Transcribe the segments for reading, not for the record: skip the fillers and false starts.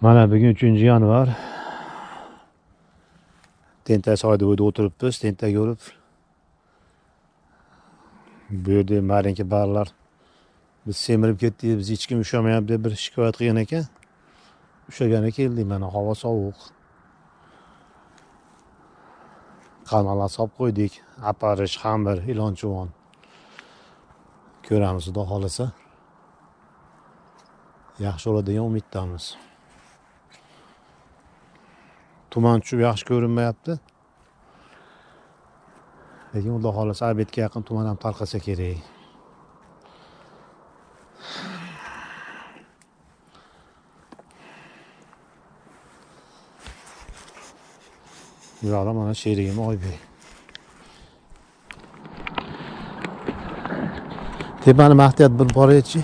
Mana bugun 3-yanvar. Tentak soyida o'tiribmiz, tentak ko'rib. Bu yerda marinka baliqlar biz semirib ketdik, biz hech kim ushlamayapti deb bir shikoyat qilgan ekan. Ushlagani keldik, mana havo sovuq. Qamalar solib qo'ydik, aparish, xamir, ilon-chuvon. Ko'ramiz, xudo xolasa. Yaxshi bo'ladi degan umiddamiz. Tuman tushib yaxshi ko'rinmayapti. Lekin xudo xolasa obedga yaqin tuman ham tarqasa kerak. Bu yoqda mana sherigim Oybek. Tepani Maxtiyat bir boraychi.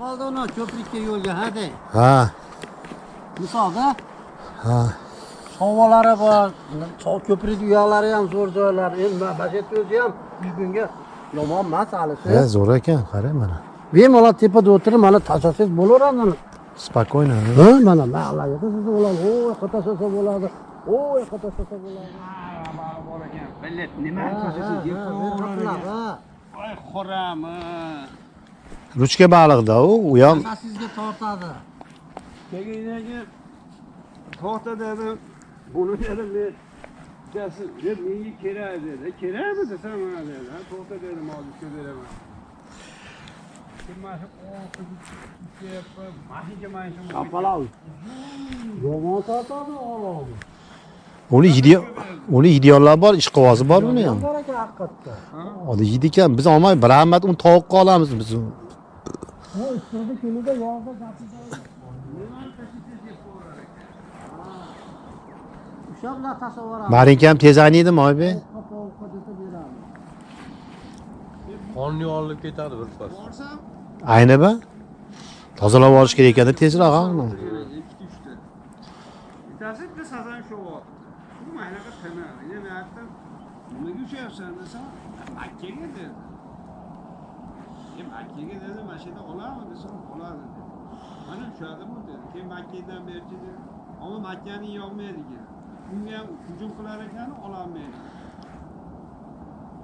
Qoldi uni ko'prikka yo'lga hadi. Ha. Misolda Ha. shovolari bor, ko'prik uyoqlari ham zo'r joylar. Endi bajet o'zi ham bugunga yomon emas halisi. Ya zo'r ekan, qarang mana. Bemalol tepada o'tirib, mana tashassiz bo'laveradi. Spokойно. Ha, mana Allohga tasasa bo'ladi. O'y, tasasa bo'ladi. O'y, tasasa bo'ladi. Balo bor ekan. Billet nima tasasiz deb so'ragan. Voy xo'ram. Ruchka baliqda u ham Tasasizga tortadi. Kegidagi to'xta dedim. Buni dedim men dasi deb menga kerak dedi. Kerakmi desam mana dedi. Ha to'xta dedim hozir shu beraman. Kimasi o'qib mashinga mashin. Kapalav. Yomon tortadi olam. uni ideallar bor, ishqivozi bor uni ham. Bor ekan haqiqatda. Hozir yeydi ekan, biz olmay bir rahmat uni tovuqqa olamiz biz. Bu ichida kelida yog'da gapiradi. O'sha bilan tasavvur. Marinka ham tez ayniydimi Oybek? Qonni olib ketadi bir pas. Ayni ba? Tozalab olish kerak ekan tezroq ha. Bittasi bitta sazan sho'g'ot. Bu maynaqa tana. Yana aytdim, nimaga ushlayapsan desam, Makkaga dedi. Makkaga dedi, mana shu yerda olarmi desam, oladi dedi. Mana ushladimi dedi. Keyin Makkadan berchi dedi. Ammo Makkani yoqmaydi dedi. Bunga ham hujum qilar ekan, ololmaydi.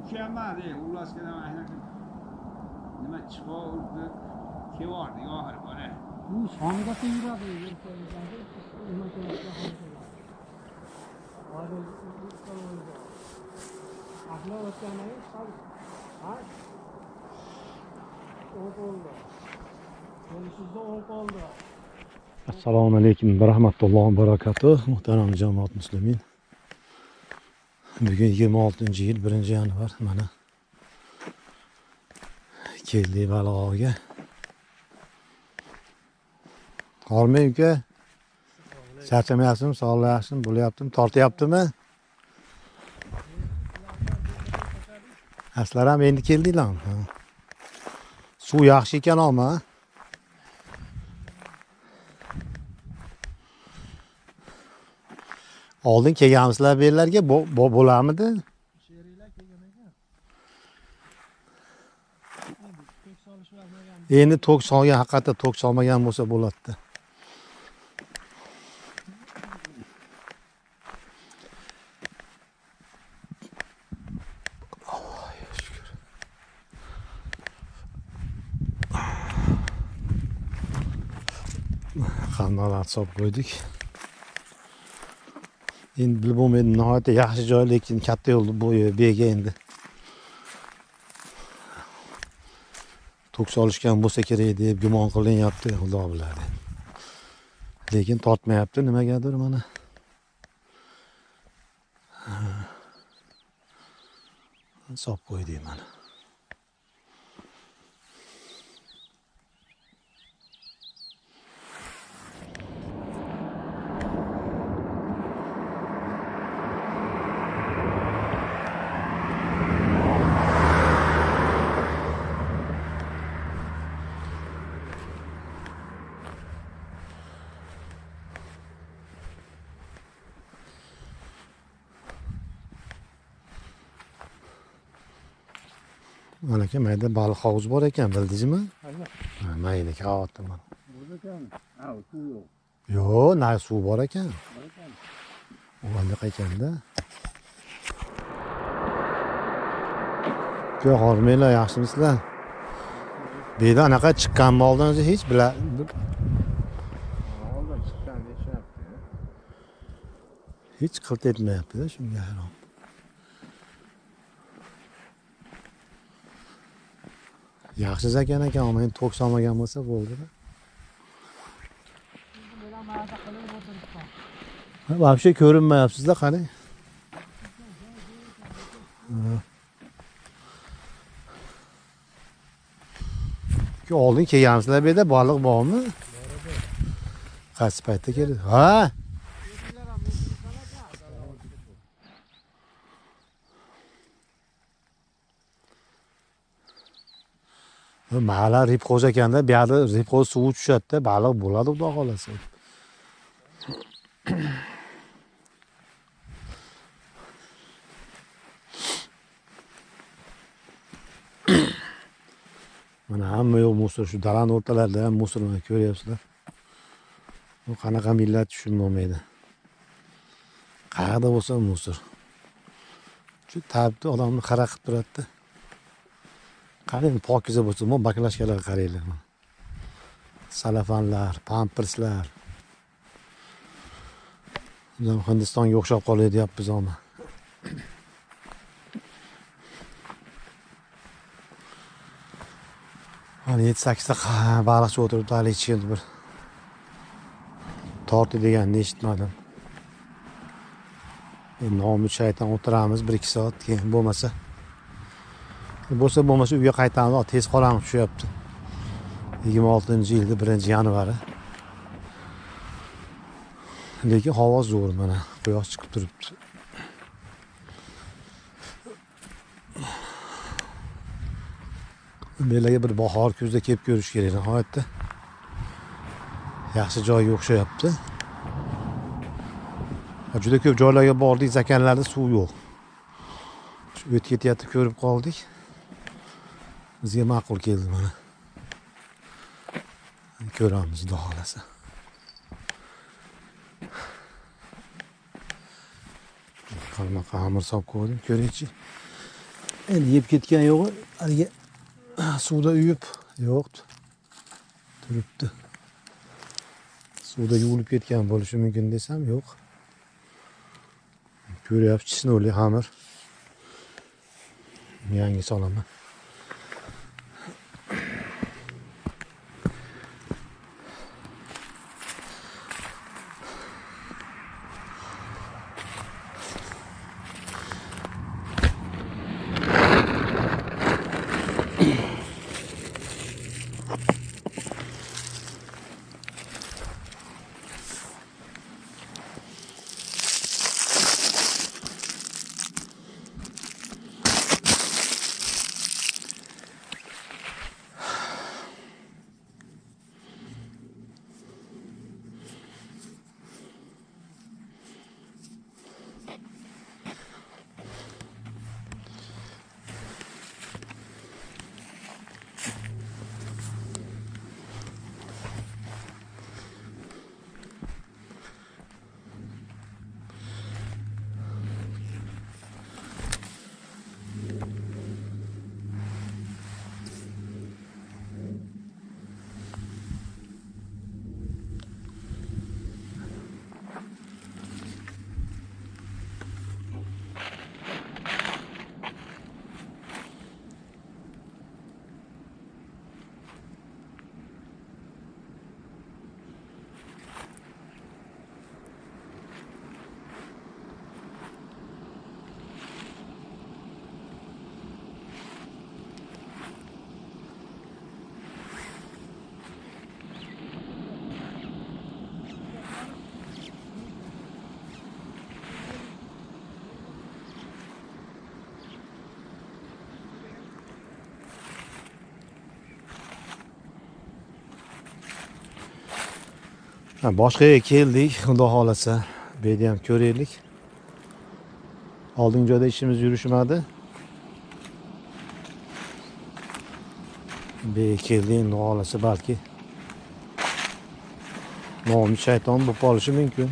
Ushamadi, ulaskedan aynaqa. Nima chiqo urdi, kevordi oxiri bora. Bu songa yuradi. Assalomu alaykum va rahmatullohi va barakatuh. Muhtaram jamoat muslimin. Bugun 26-yil 1-yanvar mana. Keldik Baliqovga. Hormay uka. Charchamayapsizmi? Sog'liq yaxshimi? Bo'lyaptimi? Tortyaptimi? Aslar ham endi keldinglarmi? Suv yaxshi ekan ama. Oldin kelganmisizlar bu yerlarga bo'larmidi? Endi tok solgan, haqiqatda tok solmagan bo'lsa bo'ladi. Qandolar solib qo'ydik. Endi bilib bo'lmaydi, nihoyatda yaxshi joy, lekin katta yo'l bo'yi bega endi. Tok solishgan bo'lsa kerak deb gumon qilinyapti, xudo biladi. Lekin tortmayapti nimagadir mana. Solib qo'ydik mana. Mana aka mayda baliq hovuz bor ekan, bildingizmi? Qayda? Ha, mayda katta mana. Burada ekan. Ha, suv yo'q. Yo'q, na suv bor ekan. Bor ekan. O'g'anliq ekanda. Yo, hormanglar, yaxshimisizlar? Deydi anaqa chiqqanmi oldin hech Oldin chiqqan deyishyapti. hech qilt etmayapti-da, shunga hayron. Yaxshi zakan ekan, men to'k solmagan bo'lsa bo'ldi-da. Вообще ko'rinmayapsiz-da, qarang. Oldin kelgansizlar bu yerda baliq bormi? Qaysi paytda keldi? Ha? Mahalla ribxo'z ekanda, bu yerda ribxo'z suvi tushadi-da, baliq bo'ladi, xudo xolasa. Mana hamma yo'q musor, shu dalaning o'rtalarida ham musor mana ko'ryapsizlar. Bu qanaqa millat tushunmaydi. Qayerda bo'lsa musor. Shu tabda odamni xara qilib turadi-da. Qarang, pokiza bo'lsa, bu baklashkalarga qaranglar. Salafanlar, pamperslar. Biz ham Hindistonga o'xshab qolay deyapmiz ona. Hani 7-8 ta baliqchi o'tiribdi, hali hech kim bir torti deganini eshitmadim. Nomi shayton o'tiramiz 1-2 soat, keyin bo'lmasa uyga qaytamiz, tez qorong'i tushyapti. 26-yilda 1-yanvari. Lekin havo zo'r, mana quyosh chiqib turibdi. Belaga bir bahor kuzda kelib ko'rish kerak, nihoyatda. Yaxshi joyga o'xshayapti. Juda ko'p joylarga bordik, zakanlarda suv yo'q. Shu o'tib ketyapti, ko'rib qoldik. Bizga ma'qul keldi mana. Ko'ramiz, xudo xolasa. Qanaqa xamir solib qo'ydim, ko'ringchi. Endi yeb ketgan yo'q, haliga suvda uyib yo'q. Turibdi. Suvda yuvilib ketgan bo'lishi mumkin desam, yo'q. Ko'ryapsiz, chisnovli xamir. Yangi solaman. Boshqa yerga keldik, xudo xolasa. Bu yerda ham ko'raylik. Oldingi joyda ishimiz yurishmadi. Bekildiğin noğalası balki nomi shayton bo'lib qolishi mumkin.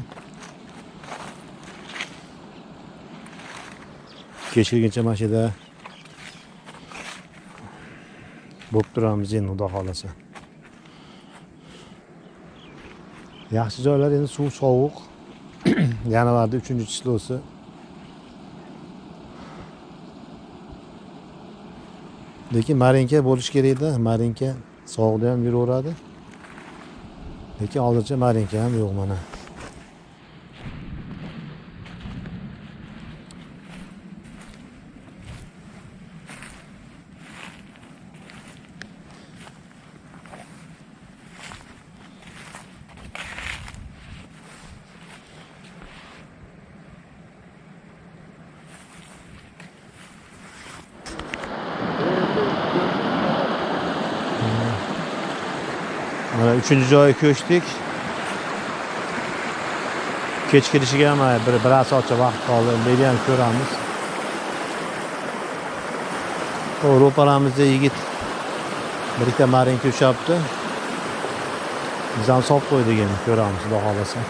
Kechgacha mana shu yerda bo'lib turamiz endi xudo xolasa. Yaxshi joylar endi suv sovuq. Yanvarda 3-chisilosi. Lekin marinka bo'lish kerak-da. Marinka sovuqda ham yuraveradi. Lekin hozircha marinka ham yo'q mana. Mana 3-joyga ko'chdik. Kech kirishiga ham bir soatcha vaqt qoldi. Endi ham ko'ramiz. Ro'paramizda yigit bir ikkita marinka ushlabdi. Biz ham solib qo'ydik endi ko'ramiz, xudo xolasa.